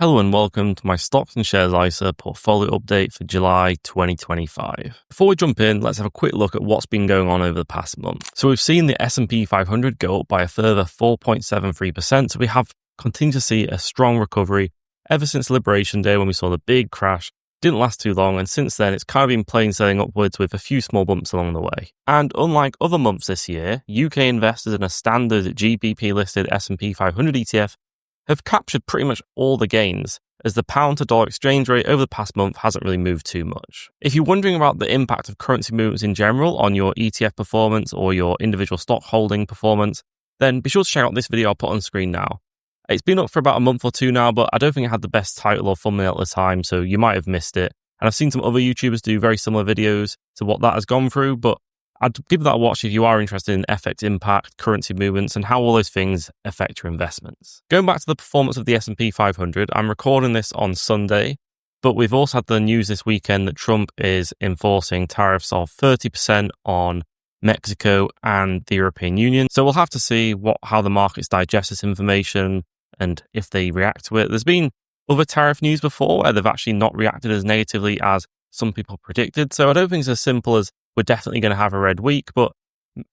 Hello and welcome to my Stocks and Shares ISA portfolio update for July 2025. Before we jump in, let's have a quick look at what's been going on over the past month. So we've seen the S&P 500 go up by a further 4.73%, so we have continued to see a strong recovery ever since Liberation Day when we saw the big crash. Didn't last too long, and since then it's kind of been plain sailing upwards with a few small bumps along the way. And unlike other months this year, UK investors in a standard GBP-listed S&P 500 ETF have captured pretty much all the gains, as the pound to dollar exchange rate over the past month hasn't really moved too much. If you're wondering about the impact of currency movements in general on your ETF performance or your individual stock holding performance, then be sure to check out this video I'll put on screen now. It's been up for about a month or two now, but I don't think it had the best title or thumbnail at the time, so you might have missed it. And I've seen some other YouTubers do very similar videos to what that has gone through, but I'd give that a watch if you are interested in FX impact, currency movements, and how all those things affect your investments. Going back to the performance of the S&P 500, I'm recording this on Sunday, but we've also had the news this weekend that Trump is enforcing tariffs of 30% on Mexico and the European Union. So we'll have to see how the markets digest this information and if they react to it. There's been other tariff news before where they've actually not reacted as negatively as some people predicted. So I don't think it's as simple as we're definitely going to have a red week, but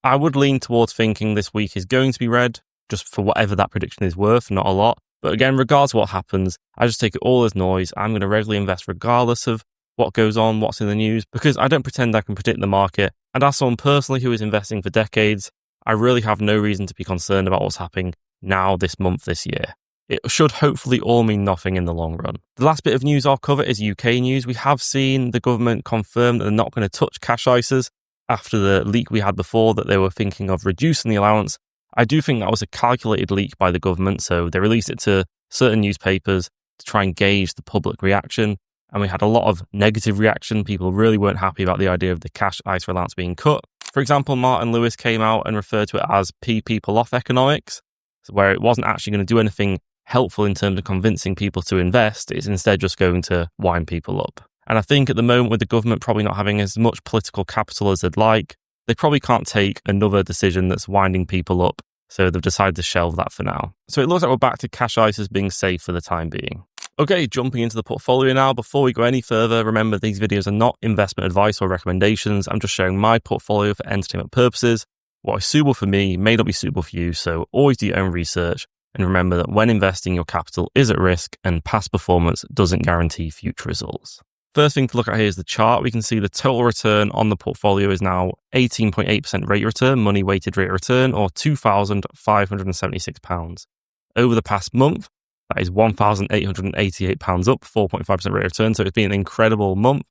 I would lean towards thinking this week is going to be red, just for whatever that prediction is worth, not a lot. But again, regardless of what happens, I just take it all as noise. I'm going to regularly invest regardless of what goes on, what's in the news, because I don't pretend I can predict the market. And as someone personally who is investing for decades, I really have no reason to be concerned about what's happening now, this month, this year. It should hopefully all mean nothing in the long run. The last bit of news I'll cover is UK news. We have seen the government confirm that they're not going to touch cash ISAs after the leak we had before that they were thinking of reducing the allowance. I do think that was a calculated leak by the government, so they released it to certain newspapers to try and gauge the public reaction, and we had a lot of negative reaction. People really weren't happy about the idea of the cash ISA allowance being cut. For example, Martin Lewis came out and referred to it as pee people off economics, where it wasn't actually going to do anything helpful in terms of convincing people to invest. It's instead just going to wind people up. And I think at the moment, with the government probably not having as much political capital as they'd like, they probably can't take another decision that's winding people up. So they've decided to shelve that for now. So it looks like we're back to cash ISAs being safe for the time being. Okay, jumping into the portfolio now. Before we go any further, remember these videos are not investment advice or recommendations. I'm just sharing my portfolio for entertainment purposes. What is suitable for me may not be suitable for you, so always do your own research. And remember that when investing, your capital is at risk and past performance doesn't guarantee future results. First thing to look at here is the chart. We can see the total return on the portfolio is now 18.8% rate of return, money weighted rate of return, or £2,576. Over the past month, that is £1,888 up, 4.5% rate of return. So it's been an incredible month.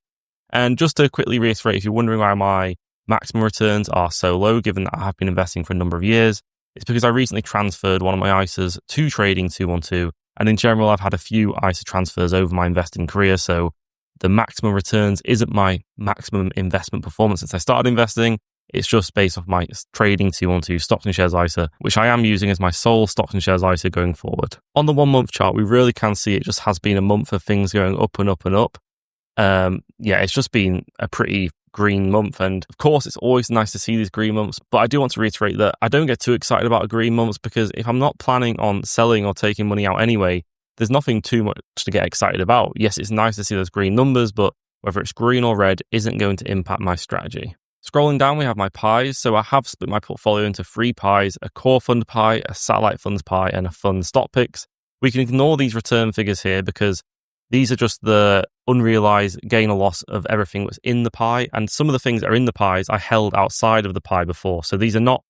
And just to quickly reiterate, if you're wondering why my maximum returns are so low, given that I have been investing for a number of years, it's because I recently transferred one of my ISAs to Trading 212. And in general, I've had a few ISA transfers over my investing career. So the maximum returns isn't my maximum investment performance since I started investing. It's just based off my Trading 212 Stocks and Shares ISA, which I am using as my sole Stocks and Shares ISA going forward. On the 1 month chart, we really can see it just has been a month of things going up and up and up. It's just been a pretty green month, and of course it's always nice to see these green months, but I do want to reiterate that I don't get too excited about green months, because if I'm not planning on selling or taking money out anyway, there's nothing too much to get excited about. Yes, it's nice to see those green numbers, but whether it's green or red isn't going to impact my strategy. Scrolling down, we have my pies. So I have split my portfolio into 3 pies: a core fund pie, a satellite funds pie, and a fund stock picks. We can ignore these return figures here because these are just the unrealized gain or loss of everything that's in the pie. And some of the things that are in the pies I held outside of the pie before. So these are not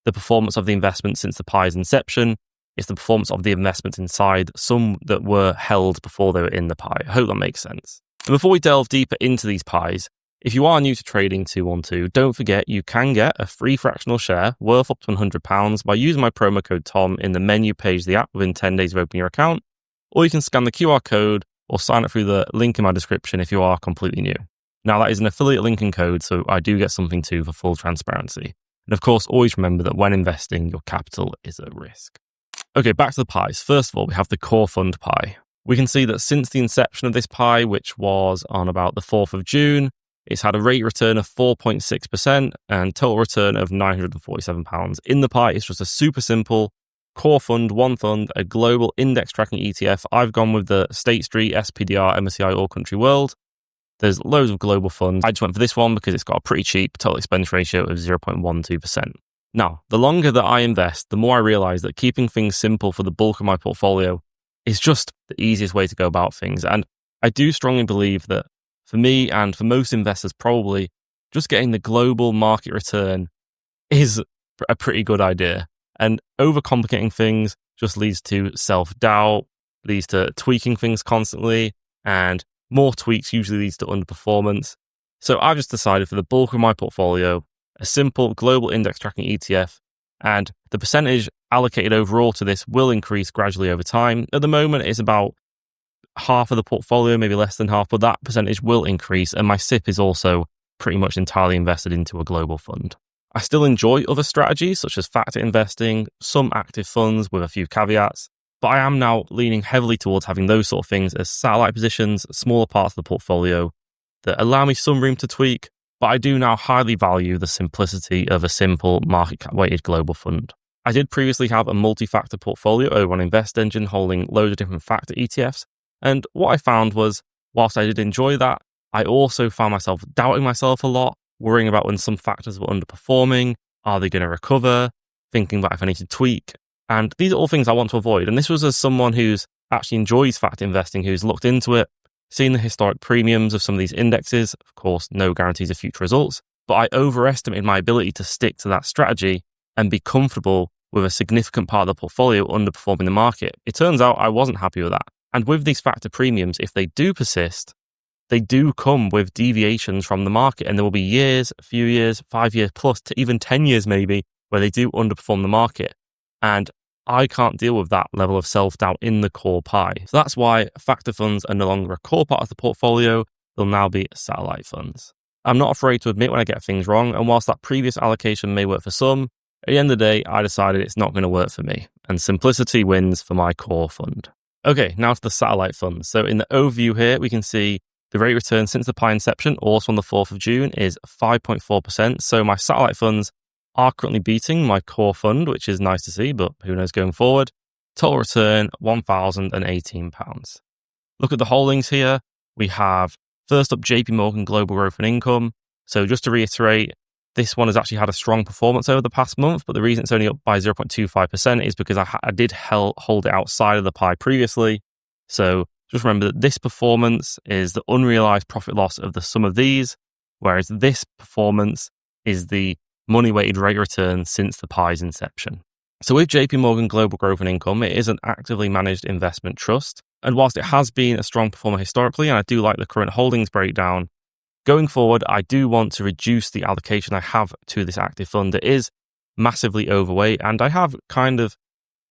the performance of the investment since the pie's inception. It's the performance of the investments inside, some that were held before they were in the pie. I hope that makes sense. And before we delve deeper into these pies, if you are new to Trading 212, don't forget you can get a free fractional share worth up to £100 by using my promo code TOM in the menu page of the app within 10 days of opening your account, or you can scan the QR code or sign up through the link in my description if you are completely new. Now, that is an affiliate link and code, so I do get something too for full transparency. And of course, always remember that when investing, your capital is at risk. Okay, back to the pies. First of all, we have the core fund pie. We can see that since the inception of this pie, which was on about the 4th of June, it's had a rate return of 4.6% and total return of £947. In the pie, it's just a super simple core fund, one fund, a global index tracking ETF. I've gone with the State Street, SPDR, MSCI All Country World. There's loads of global funds. I just went for this one because it's got a pretty cheap total expense ratio of 0.12%. Now, the longer that I invest, the more I realize that keeping things simple for the bulk of my portfolio is just the easiest way to go about things. And I do strongly believe that for me and for most investors, probably just getting the global market return is a pretty good idea. And overcomplicating things just leads to self-doubt, leads to tweaking things constantly, and more tweaks usually leads to underperformance. So I've just decided for the bulk of my portfolio, a simple global index tracking ETF, and the percentage allocated overall to this will increase gradually over time. At the moment, it's about half of the portfolio, maybe less than half, but that percentage will increase. And my SIP is also pretty much entirely invested into a global fund. I still enjoy other strategies such as factor investing, some active funds with a few caveats, but I am now leaning heavily towards having those sort of things as satellite positions, smaller parts of the portfolio that allow me some room to tweak, but I do now highly value the simplicity of a simple market cap weighted global fund. I did previously have a multi-factor portfolio over on Invest Engine holding loads of different factor ETFs, and what I found was, whilst I did enjoy that, I also found myself doubting myself a lot, worrying about when some factors were underperforming, are they going to recover, thinking about if I need to tweak, and these are all things I want to avoid. And this was as someone who's actually enjoys factor investing, who's looked into it, seen the historic premiums of some of these indexes. Of course, no guarantees of future results, but I overestimated my ability to stick to that strategy and be comfortable with a significant part of the portfolio underperforming the market. It turns out I wasn't happy with that. And with these factor premiums, if they do persist, they do come with deviations from the market. And there will be years, a few years, 5 years plus, to even 10 years maybe, where they do underperform the market. And I can't deal with that level of self-doubt in the core pie. So that's why factor funds are no longer a core part of the portfolio. They'll now be satellite funds. I'm not afraid to admit when I get things wrong. And whilst that previous allocation may work for some, at the end of the day, I decided it's not going to work for me. And simplicity wins for my core fund. Okay, now to the satellite funds. So in the overview here, we can see the rate return since the pie inception, also on the 4th of June, is 5.4%. So my satellite funds are currently beating my core fund, which is nice to see, but who knows going forward. Total return, £1,018. Look at the holdings here. We have first up JP Morgan Global Growth and Income. So just to reiterate, this one has actually had a strong performance over the past month, but the reason it's only up by 0.25% is because I did hold it outside of the pie previously. So just remember that this performance is the unrealized profit loss of the sum of these, whereas this performance is the money-weighted rate return since the pie's inception. So with JP Morgan Global Growth and Income, it is an actively managed investment trust. And whilst it has been a strong performer historically, and I do like the current holdings breakdown, going forward, I do want to reduce the allocation I have to this active fund. It is massively overweight, and I have kind of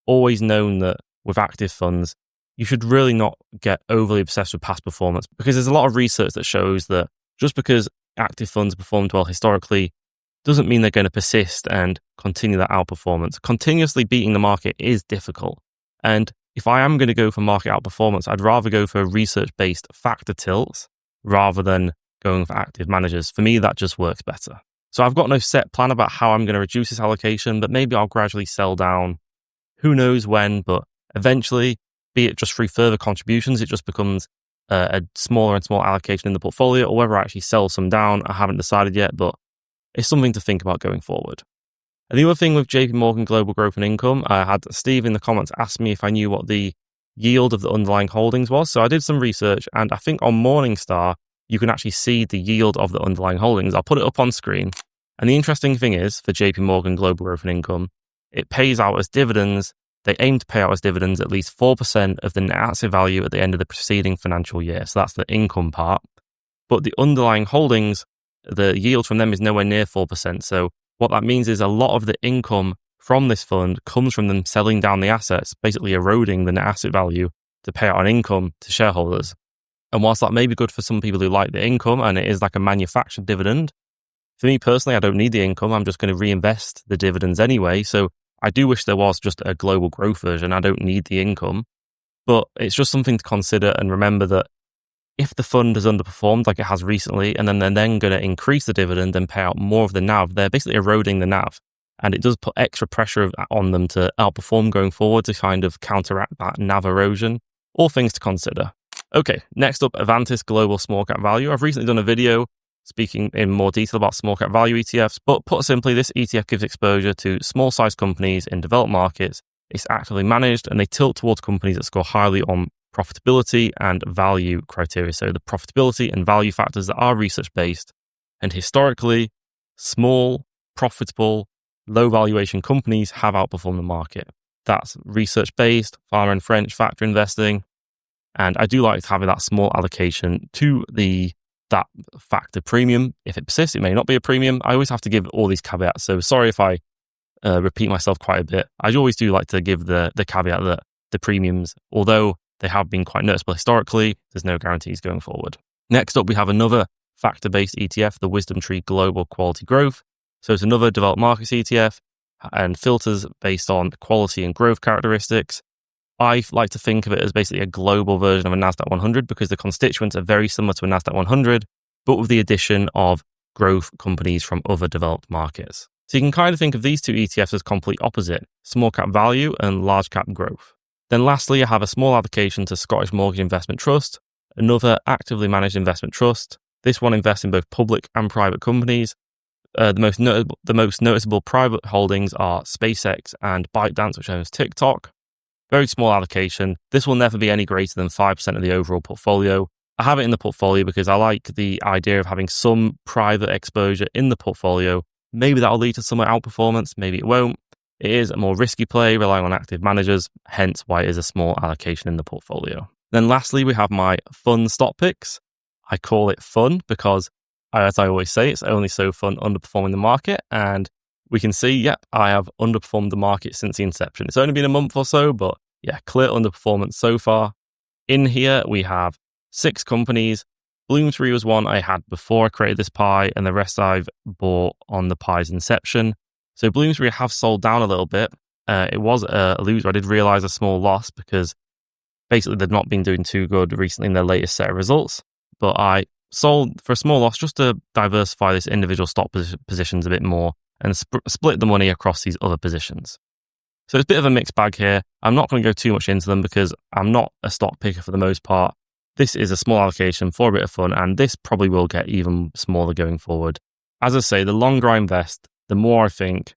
always known that with active funds, you should really not get overly obsessed with past performance, because there's a lot of research that shows that just because active funds performed well historically doesn't mean they're going to persist and continue that outperformance. Continuously beating the market is difficult. And if I am going to go for market outperformance, I'd rather go for research-based factor tilts rather than going for active managers. For me, that just works better. So I've got no set plan about how I'm going to reduce this allocation, but maybe I'll gradually sell down. Who knows when, but eventually, be it just through further contributions, it just becomes a smaller and smaller allocation in the portfolio, or whether I actually sell some down, I haven't decided yet, but it's something to think about going forward. And the other thing with JP Morgan Global Growth and Income, I had Steve in the comments ask me if I knew what the yield of the underlying holdings was. So I did some research, and I think on Morningstar, you can actually see the yield of the underlying holdings. I'll put it up on screen. And the interesting thing is, for JP Morgan Global Growth and Income, it pays out as dividends. They aim to pay out as dividends at least 4% of the net asset value at the end of the preceding financial year. So that's the income part. But the underlying holdings, the yield from them is nowhere near 4%. So what that means is a lot of the income from this fund comes from them selling down the assets, basically eroding the net asset value to pay out an income to shareholders. And whilst that may be good for some people who like the income, and it is like a manufactured dividend, for me personally, I don't need the income. I'm just going to reinvest the dividends anyway. So I do wish there was just a global growth version. I don't need the income, but it's just something to consider and remember that if the fund has underperformed like it has recently, and then they're then going to increase the dividend and pay out more of the NAV, they're basically eroding the NAV. and it does put extra pressure on them to outperform going forward to kind of counteract that NAV erosion. All things to consider. Okay, next up, Avantis Global Small Cap Value. I've recently done a video speaking in more detail about small cap value ETFs, but put simply, this ETF gives exposure to small sized companies in developed markets. It's actively managed and they tilt towards companies that score highly on profitability and value criteria. So the profitability and value factors that are research based, and historically, small, profitable, low valuation companies have outperformed the market. That's research based, Farmer and French factor investing. And I do like having that small allocation to that factor premium. If it persists, it may not be a premium. I always have to give all these caveats. So sorry if I repeat myself quite a bit. I always do like to give the caveat that the premiums, although they have been quite noticeable historically, there's no guarantees going forward. Next up, we have another factor-based ETF, the Wisdom Tree Global Quality Growth. So it's another developed markets ETF and filters based on quality and growth characteristics. I like to think of it as basically a global version of a NASDAQ 100 because the constituents are very similar to a NASDAQ 100, but with the addition of growth companies from other developed markets. So you can kind of think of these two ETFs as complete opposite, small cap value and large cap growth. Then lastly, I have a small allocation to Scottish Mortgage Investment Trust, another actively managed investment trust. This one invests in both public and private companies. The most noticeable private holdings are SpaceX and ByteDance, which owns TikTok. Very small allocation. This will never be any greater than 5% of the overall portfolio. I have it in the portfolio because I like the idea of having some private exposure in the portfolio. Maybe that'll lead to some outperformance, maybe it won't. It is a more risky play, relying on active managers, hence why it is a small allocation in the portfolio. Then lastly, we have my fun stock picks. I call it fun because, as I always say, it's only so fun underperforming the market. And we can see, I have underperformed the market since the inception. It's only been a month or so, but clear underperformance so far. In here, we have 6 companies. Bloomsbury was one I had before I created this pie, and the rest I've bought on the pie's inception. So Bloomsbury I have sold down a little bit. It was a loser. I did realize a small loss because basically they've not been doing too good recently in their latest set of results. But I sold for a small loss just to diversify this individual stock positions a bit more and split the money across these other positions. So it's a bit of a mixed bag here. I'm not going to go too much into them because I'm not a stock picker for the most part. This is a small allocation for a bit of fun, and this probably will get even smaller going forward. As I say, the longer I invest, the more I think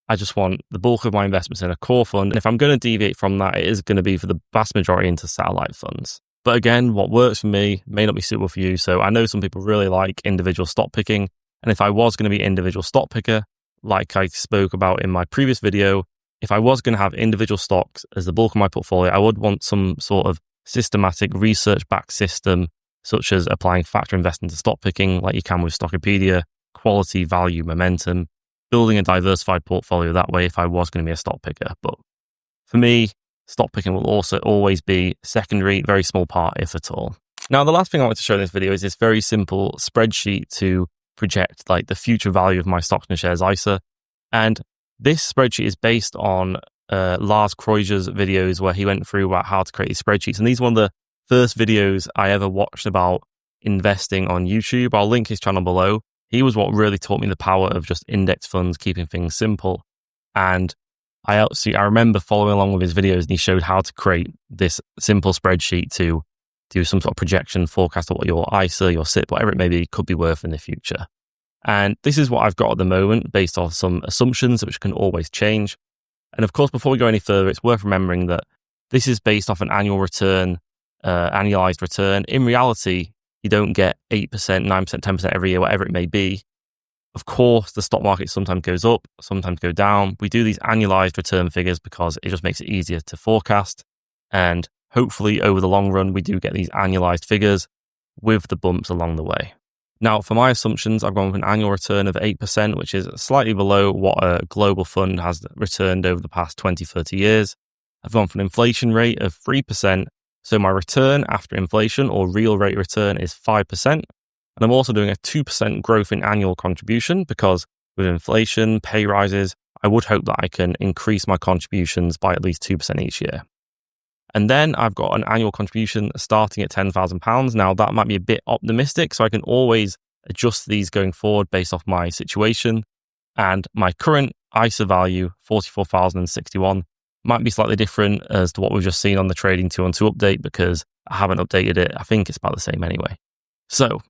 I just want the bulk of my investments in a core fund. And if I'm going to deviate from that, it is going to be for the vast majority into satellite funds. But again, what works for me may not be suitable for you. So I know some people really like individual stock picking. And if I was going to be an individual stock picker, like I spoke about in my previous video, if I was going to have individual stocks as the bulk of my portfolio, I would want some sort of systematic research-backed system, such as applying factor investing to stock picking, like you can with Stockopedia, quality, value, momentum, building a diversified portfolio that way if I was going to be a stock picker. But for me, stock picking will also always be secondary, very small part, if at all. Now, the last thing I want to show in this video is this very simple spreadsheet to project like the future value of my stocks and shares ISA. And this spreadsheet is based on Lars Kreuger's videos where he went through about how to create these spreadsheets. And these are one of the first videos I ever watched about investing on YouTube. I'll link his channel below. He was what really taught me the power of just index funds, keeping things simple. And I remember following along with his videos, and he showed how to create this simple spreadsheet to do some sort of projection forecast of what your ISA, your SIP, whatever it may be, could be worth in the future. And this is what I've got at the moment based off some assumptions which can always change. And of course, before we go any further, it's worth remembering that this is based off an annual return, annualized return. In reality, you don't get 8%, 9%, 10% every year, whatever it may be. Of course, the stock market sometimes goes up, sometimes go down. We do these annualized return figures because it just makes it easier to forecast. And hopefully over the long run, we do get these annualized figures with the bumps along the way. Now, for my assumptions, I've gone with an annual return of 8%, which is slightly below what a global fund has returned over the past 20, 30 years. I've gone for an inflation rate of 3%. So my return after inflation, or real rate return, is 5%. And I'm also doing a 2% growth in annual contribution because with inflation, pay rises, I would hope that I can increase my contributions by at least 2% each year. And then I've got an annual contribution starting at £10,000. Now, that might be a bit optimistic, so I can always adjust these going forward based off my situation. And my current ISA value, 44,061. Might be slightly different as to what we've just seen on the trading 2-on-2 update because I haven't updated it. I think it's about the same anyway. So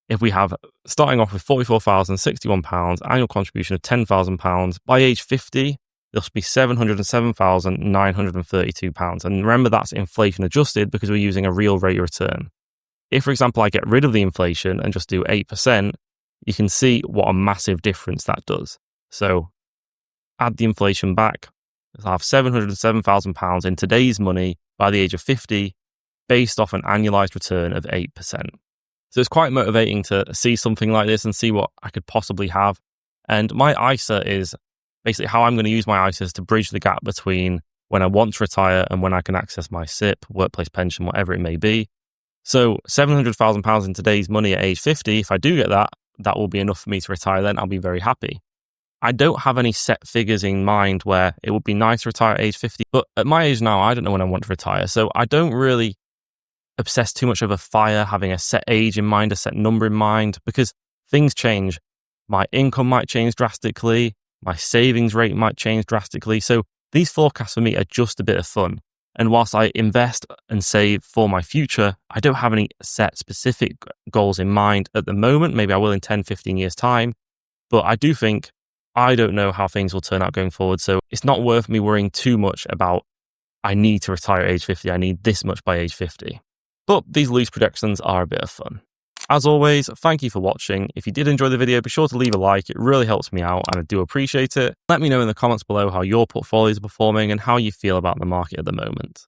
if we have starting off with £44,061, annual contribution of £10,000, by age 50, there'll be £707,932. And remember, that's inflation adjusted because we're using a real rate of return. If, for example, I get rid of the inflation and just do 8%, you can see what a massive difference that does. So add the inflation back. I'll have £707,000 in today's money by the age of 50 based off an annualized return of 8%. So it's quite motivating to see something like this and see what I could possibly have. And my ISA is basically how I'm going to use my ISA to bridge the gap between when I want to retire and when I can access my SIP, workplace pension, whatever it may be. So £700,000 in today's money at age 50, if I do get that, that will be enough for me to retire then. I'll be very happy. I don't have any set figures in mind where it would be nice to retire at age 50, but at my age now, I don't know when I want to retire. So I don't really obsess too much over FIRE, having a set age in mind, a set number in mind, because things change. My income might change drastically. My savings rate might change drastically. So these forecasts for me are just a bit of fun. And whilst I invest and save for my future, I don't have any set specific goals in mind at the moment. Maybe I will in 10, 15 years' time. But I do think I don't know how things will turn out going forward. So it's not worth me worrying too much about, I need to retire at age 50. I need this much by age 50. But these loose projections are a bit of fun. As always, thank you for watching. If you did enjoy the video, be sure to leave a like. It really helps me out and I do appreciate it. Let me know in the comments below how your portfolios are performing and how you feel about the market at the moment.